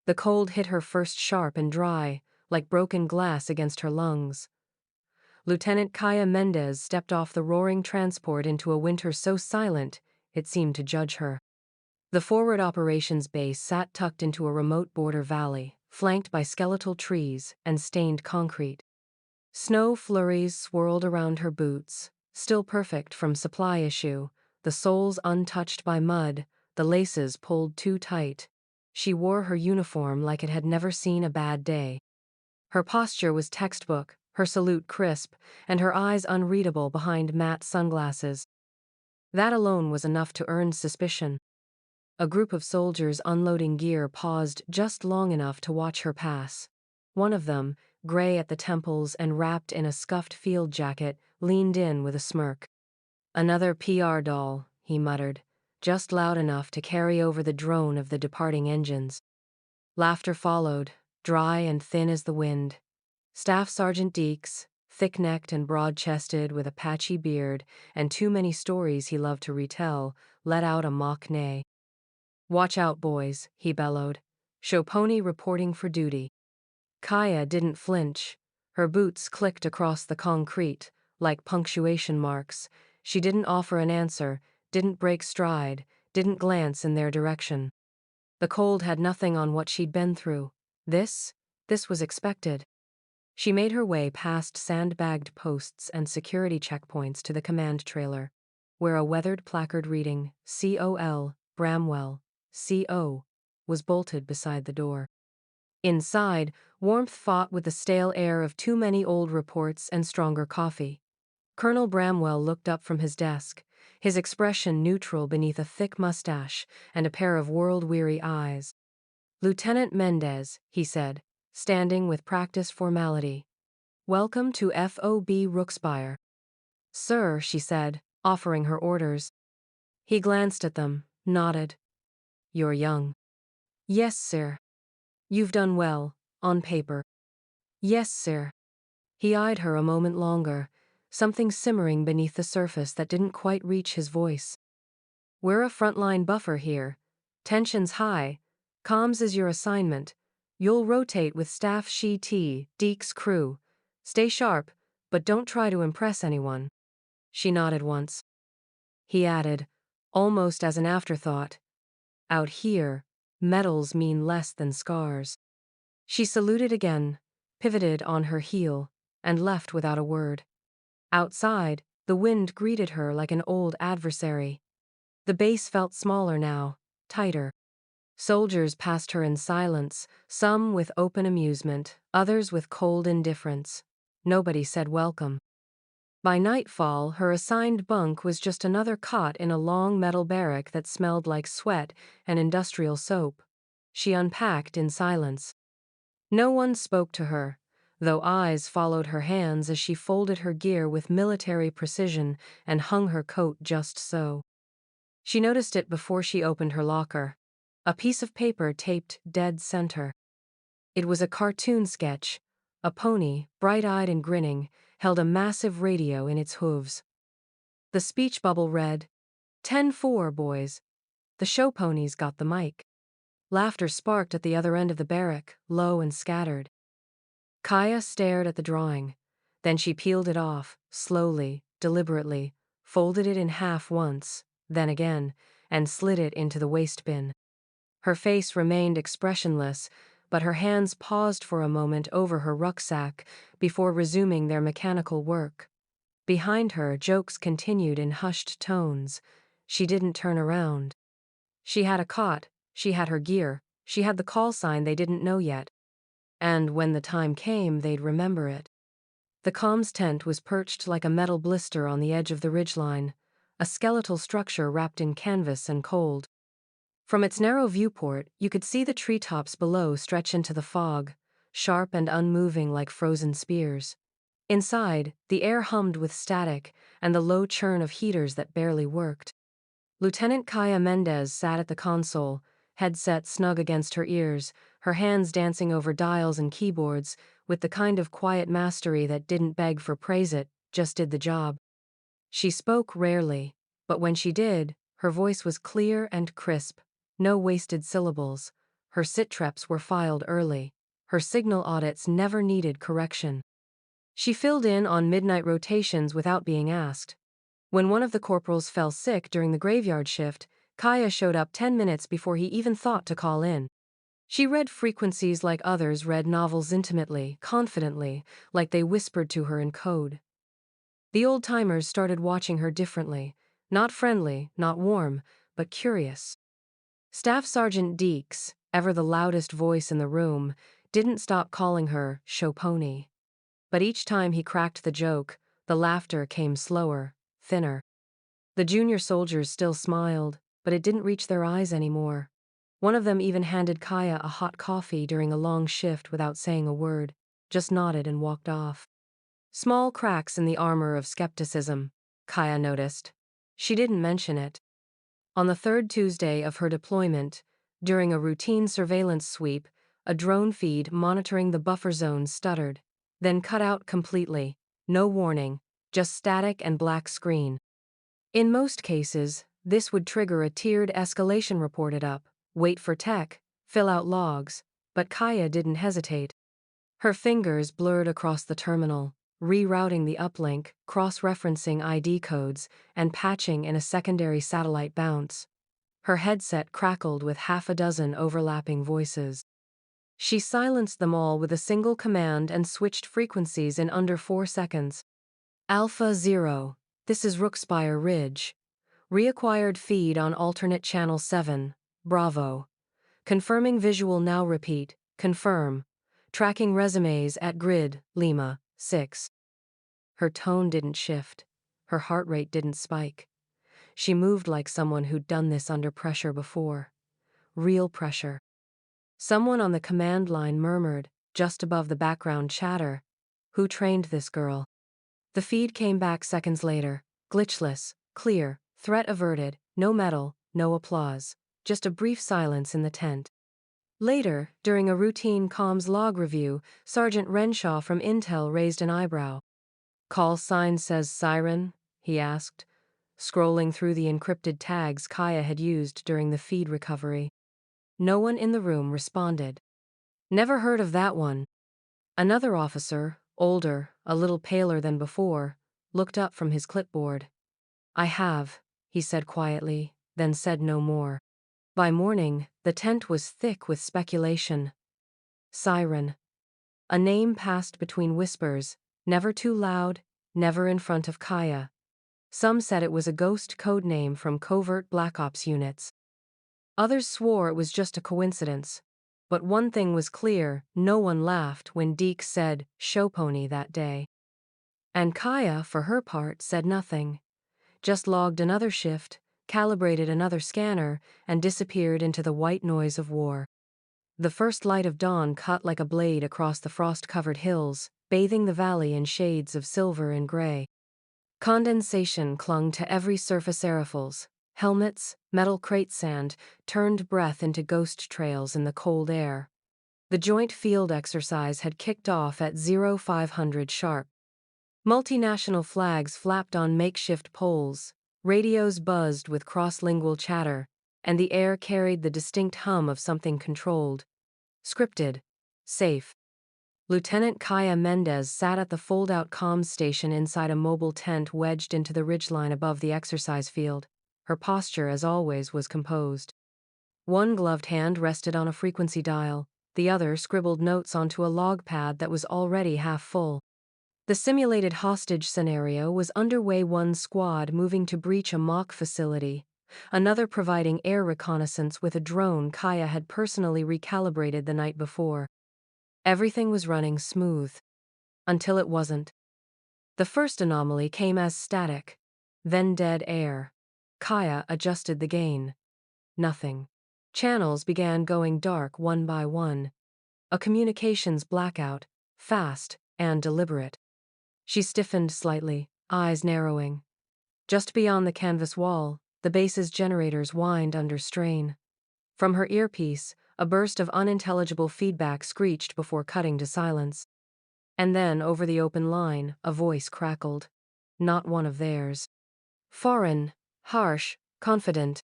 The cold hit her first sharp and dry, like broken glass against her lungs. Lieutenant Kaya Mendez stepped off the roaring transport into a winter so silent it seemed to judge her. The forward operations base sat tucked into a remote border valley, flanked by skeletal trees and stained concrete. Snow flurries swirled around her boots, still perfect from supply issue, the soles untouched by mud, the laces pulled too tight. She wore her uniform like it had never seen a bad day. Her posture was textbook, her salute crisp, and her eyes unreadable behind matte sunglasses. That alone was enough to earn suspicion. A group of soldiers unloading gear paused just long enough to watch her pass. One of them, gray at the temples and wrapped in a scuffed field jacket, leaned in with a smirk. "Another PR doll," he muttered, just loud enough to carry over the drone of the departing engines. Laughter followed, dry and thin as the wind. Staff Sergeant Deeks, thick-necked and broad-chested with a patchy beard and too many stories he loved to retell, let out a mock neigh. "Watch out, boys," he bellowed. "Show pony reporting for duty." Kaya didn't flinch. Her boots clicked across the concrete, like punctuation marks. She didn't offer an answer, didn't break stride, didn't glance in their direction. The cold had nothing on what she'd been through. This was expected. She made her way past sandbagged posts and security checkpoints to the command trailer, where a weathered placard reading, COL, Bramwell, CO, was bolted beside the door. Inside, warmth fought with the stale air of too many old reports and stronger coffee. Colonel Bramwell looked up from his desk, his expression neutral beneath a thick mustache and a pair of world-weary eyes. "Lieutenant Mendez," he said, standing with practiced formality. "Welcome to FOB Rookspire." "Sir," she said, offering her orders. He glanced at them, nodded. "You're young." "Yes, sir." "You've done well, on paper." "Yes, sir." He eyed her a moment longer, something simmering beneath the surface that didn't quite reach his voice. "We're a frontline buffer here. Tension's high. Comms is your assignment. You'll rotate with Staff She-T, Deek's crew. Stay sharp, but don't try to impress anyone." She nodded once. He added, almost as an afterthought, "Out here, medals mean less than scars." She saluted again, pivoted on her heel, and left without a word. Outside, the wind greeted her like an old adversary. The base felt smaller now, tighter. Soldiers passed her in silence, some with open amusement, others with cold indifference. Nobody said welcome. By nightfall, her assigned bunk was just another cot in a long metal barrack that smelled like sweat and industrial soap. She unpacked in silence. No one spoke to her, though eyes followed her hands as she folded her gear with military precision and hung her coat just so. She noticed it before she opened her locker. A piece of paper taped dead center. It was a cartoon sketch. A pony, bright-eyed and grinning, held a massive radio in its hooves. The speech bubble read, 10-4, boys. The show ponies got the mic. Laughter sparked at the other end of the barrack, low and scattered. Kaya stared at the drawing. Then she peeled it off, slowly, deliberately, folded it in half once, then again, and slid it into the waste bin. Her face remained expressionless, but her hands paused for a moment over her rucksack before resuming their mechanical work. Behind her, jokes continued in hushed tones. She didn't turn around. She had a cot, she had her gear, she had the call sign they didn't know yet. And when the time came, they'd remember it. The comms tent was perched like a metal blister on the edge of the ridgeline, a skeletal structure wrapped in canvas and cold. From its narrow viewport, you could see the treetops below stretch into the fog, sharp and unmoving like frozen spears. Inside, the air hummed with static and the low churn of heaters that barely worked. Lieutenant Kaya Mendez sat at the console, headset snug against her ears, her hands dancing over dials and keyboards, with the kind of quiet mastery that didn't beg for praise, it just did the job. She spoke rarely, but when she did, her voice was clear and crisp, no wasted syllables. Her SITREPs were filed early. Her signal audits never needed correction. She filled in on midnight rotations without being asked. When one of the corporals fell sick during the graveyard shift, Kaya showed up 10 minutes before he even thought to call in. She read frequencies like others read novels intimately, confidently, like they whispered to her in code. The old-timers started watching her differently, not friendly, not warm, but curious. Staff Sergeant Deeks, ever the loudest voice in the room, didn't stop calling her show pony. But each time he cracked the joke, the laughter came slower, thinner. The junior soldiers still smiled, but it didn't reach their eyes anymore. One of them even handed Kaya a hot coffee during a long shift without saying a word, just nodded and walked off. Small cracks in the armor of skepticism, Kaya noticed. She didn't mention it. On the third Tuesday of her deployment, during a routine surveillance sweep, a drone feed monitoring the buffer zone stuttered, then cut out completely. No warning, just static and black screen. In most cases, this would trigger a tiered escalation reported up, wait for tech, fill out logs, but Kaya didn't hesitate. Her fingers blurred across the terminal, rerouting the uplink, cross-referencing ID codes, and patching in a secondary satellite bounce. Her headset crackled with half a dozen overlapping voices. She silenced them all with a single command and switched frequencies in under 4 seconds. Alpha 0, this is Rookspire Ridge. Reacquired feed on alternate channel 7, Bravo. Confirming visual now repeat, confirm. Tracking resumes at grid, Lima, 6. Her tone didn't shift. Her heart rate didn't spike. She moved like someone who'd done this under pressure before. Real pressure. Someone on the command line murmured, just above the background chatter, "Who trained this girl?" The feed came back seconds later, glitchless, clear, threat averted, no medal, no applause, just a brief silence in the tent. Later, during a routine comms log review, Sergeant Renshaw from Intel raised an eyebrow. "Call sign says Siren?" he asked, scrolling through the encrypted tags Kaya had used during the feed recovery. No one in the room responded. "Never heard of that one." Another officer, older, a little paler than before, looked up from his clipboard. "I have," he said quietly, then said no more. By morning, the tent was thick with speculation. Siren. A name passed between whispers, never too loud, never in front of Kaya. Some said it was a ghost code name from covert Black Ops units. Others swore it was just a coincidence. But one thing was clear, no one laughed when Deke said, "show pony" that day. And Kaya, for her part, said nothing. Just logged another shift, calibrated another scanner, and disappeared into the white noise of war. The first light of dawn cut like a blade across the frost-covered hills, bathing the valley in shades of silver and gray. Condensation clung to every surface aerials. Helmets, metal crate sand, turned breath into ghost trails in the cold air. The joint field exercise had kicked off at 0500 sharp. Multinational flags flapped on makeshift poles, radios buzzed with cross-lingual chatter, and the air carried the distinct hum of something controlled. Scripted. Safe. Lieutenant Kaya Mendez sat at the fold-out comms station inside a mobile tent wedged into the ridgeline above the exercise field. Her posture, as always, was composed. One gloved hand rested on a frequency dial, the other scribbled notes onto a log pad that was already half full. The simulated hostage scenario was underway, one squad moving to breach a mock facility, another providing air reconnaissance with a drone Kaya had personally recalibrated the night before. Everything was running smooth. Until it wasn't. The first anomaly came as static, then dead air. Kaya adjusted the gain. Nothing. Channels began going dark one by one. A communications blackout, fast and deliberate. She stiffened slightly, eyes narrowing. Just beyond the canvas wall, the base's generators whined under strain. From her earpiece, a burst of unintelligible feedback screeched before cutting to silence. And then, over the open line, a voice crackled. Not one of theirs. Foreign, harsh, confident.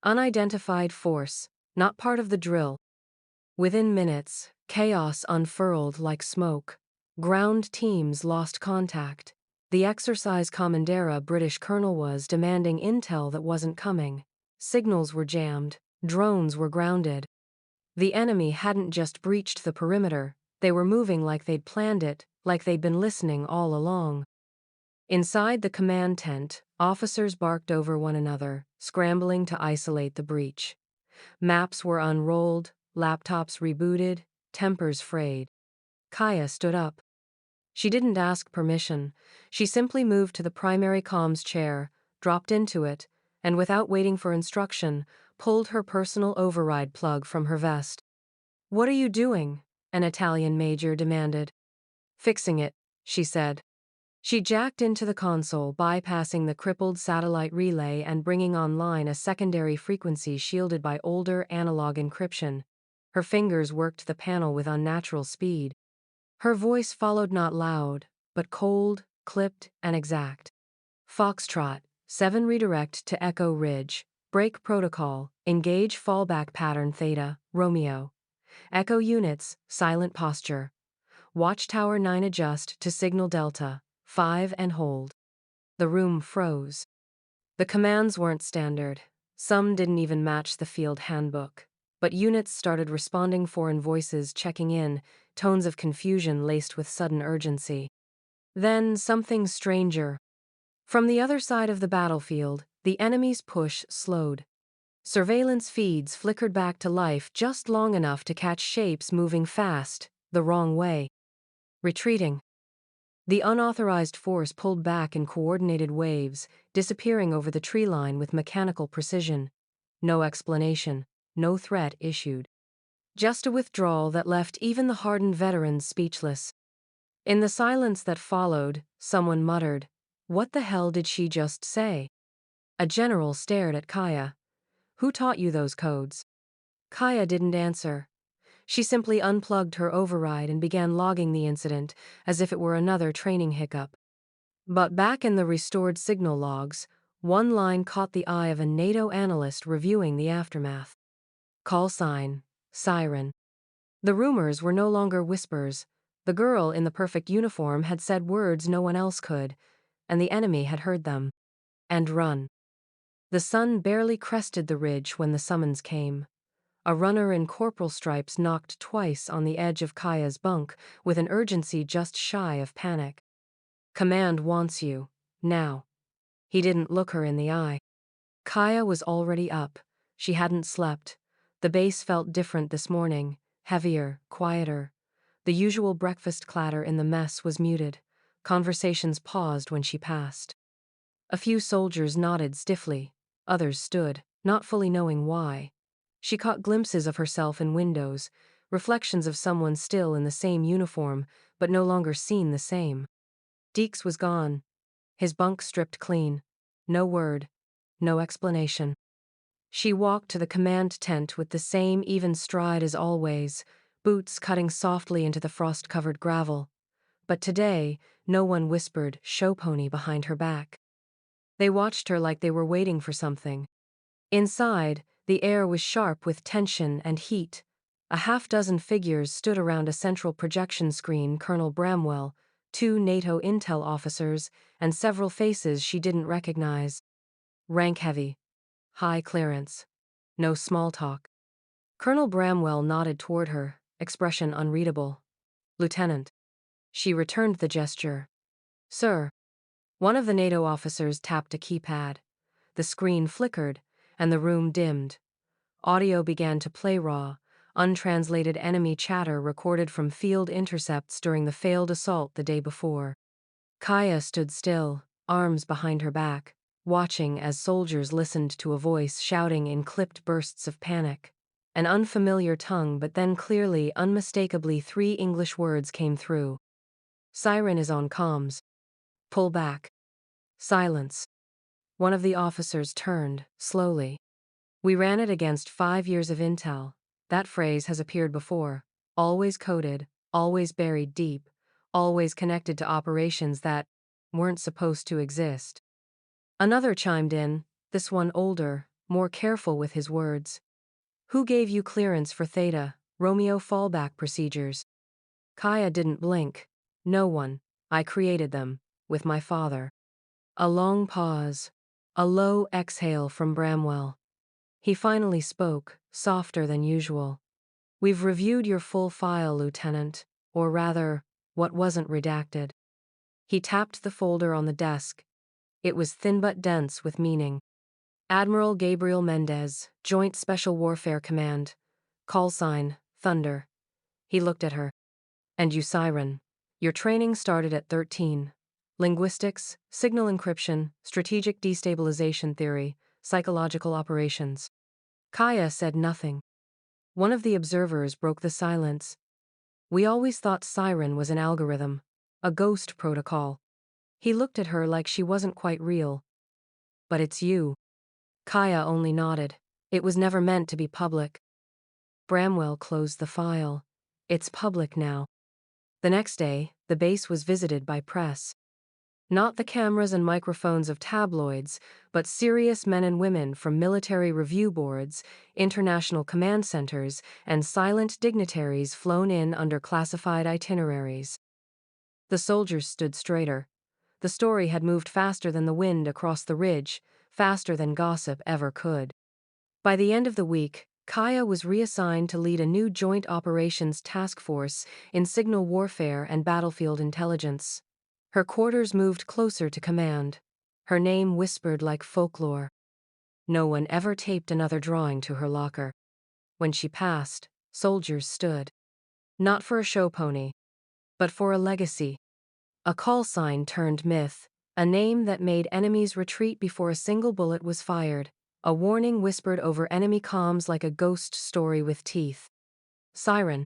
Unidentified force, not part of the drill. Within minutes, chaos unfurled like smoke. Ground teams lost contact. The exercise commandera British colonel was demanding intel that wasn't coming. Signals were jammed. Drones were grounded. The enemy hadn't just breached the perimeter, they were moving like they'd planned it, like they'd been listening all along. Inside the command tent, officers barked over one another, scrambling to isolate the breach. Maps were unrolled, laptops rebooted, tempers frayed. Kaya stood up. She didn't ask permission. She simply moved to the primary comms chair, dropped into it, and without waiting for instruction, pulled her personal override plug from her vest. "What are you doing?" an Italian major demanded. "Fixing it," she said. She jacked into the console, bypassing the crippled satellite relay and bringing online a secondary frequency shielded by older analog encryption. Her fingers worked the panel with unnatural speed. Her voice followed, not loud, but cold, clipped, and exact. "Foxtrot, 7 redirect to Echo Ridge. Break protocol, engage fallback pattern Theta, Romeo. Echo units, silent posture. Watchtower 9 adjust to signal Delta, 5 and hold." The room froze. The commands weren't standard. Some didn't even match the field handbook. But units started responding, foreign voices checking in, tones of confusion laced with sudden urgency. Then something stranger. From the other side of the battlefield, the enemy's push slowed. Surveillance feeds flickered back to life just long enough to catch shapes moving fast, the wrong way. Retreating. The unauthorized force pulled back in coordinated waves, disappearing over the tree line with mechanical precision. No explanation, no threat issued. Just a withdrawal that left even the hardened veterans speechless. In the silence that followed, someone muttered, "What the hell did she just say?" A general stared at Kaya. "Who taught you those codes?" Kaya didn't answer. She simply unplugged her override and began logging the incident as if it were another training hiccup. But back in the restored signal logs, one line caught the eye of a NATO analyst reviewing the aftermath. Call sign, Siren. The rumors were no longer whispers. The girl in the perfect uniform had said words no one else could, and the enemy had heard them. And run. The sun barely crested the ridge when the summons came. A runner in corporal stripes knocked twice on the edge of Kaya's bunk with an urgency just shy of panic. "Command wants you. Now." He didn't look her in the eye. Kaya was already up. She hadn't slept. The base felt different this morning, heavier, quieter. The usual breakfast clatter in the mess was muted. Conversations paused when she passed. A few soldiers nodded stiffly. Others stood, not fully knowing why. She caught glimpses of herself in windows, reflections of someone still in the same uniform, but no longer seen the same. Deeks was gone. His bunk stripped clean. No word. No explanation. She walked to the command tent with the same even stride as always, boots cutting softly into the frost-covered gravel. But today, no one whispered "show pony" behind her back. They watched her like they were waiting for something. Inside, the air was sharp with tension and heat. A half-dozen figures stood around a central projection screen: Colonel Bramwell, 2 NATO intel officers, and several faces she didn't recognize. Rank heavy. High clearance. No small talk. Colonel Bramwell nodded toward her, expression unreadable. "Lieutenant." She returned the gesture. "Sir." One of the NATO officers tapped a keypad. The screen flickered, and the room dimmed. Audio began to play raw, untranslated enemy chatter recorded from field intercepts during the failed assault the day before. Kaya stood still, arms behind her back, watching as soldiers listened to a voice shouting in clipped bursts of panic. An unfamiliar tongue, but then clearly, unmistakably, 3 English words came through. "Siren is on comms. Pull back." Silence. One of the officers turned, slowly. "We ran it against 5 years of intel. That phrase has appeared before. Always coded, always buried deep, always connected to operations that weren't supposed to exist." Another chimed in, this one older, more careful with his words. "Who gave you clearance for Theta?" Romeo fallback procedures. Kaya didn't blink. No one. I created them. With my father. A long pause. A low exhale from Bramwell. He finally spoke, softer than usual. We've reviewed your full file, Lieutenant. Or rather, what wasn't redacted. He tapped the folder on the desk. It was thin but dense with meaning. Admiral Gabriel Mendez, Joint Special Warfare Command. Call sign, Thunder. He looked at her. And you, Siren. Your training started at 13. Linguistics, signal encryption, strategic destabilization theory, psychological operations. Kaya said nothing. One of the observers broke the silence. We always thought Siren was an algorithm, a ghost protocol. He looked at her like she wasn't quite real. But it's you. Kaya only nodded. It was never meant to be public. Bramwell closed the file. It's public now. The next day, the base was visited by press. Not the cameras and microphones of tabloids, but serious men and women from military review boards, international command centers, and silent dignitaries flown in under classified itineraries. The soldiers stood straighter. The story had moved faster than the wind across the ridge, faster than gossip ever could. By the end of the week, Kaya was reassigned to lead a new Joint Operations Task Force in signal warfare and battlefield intelligence. Her quarters moved closer to command. Her name whispered like folklore. No one ever taped another drawing to her locker. When she passed, soldiers stood. Not for a show pony, but for a legacy. A call sign turned myth, a name that made enemies retreat before a single bullet was fired. A warning whispered over enemy comms like a ghost story with teeth. Siren.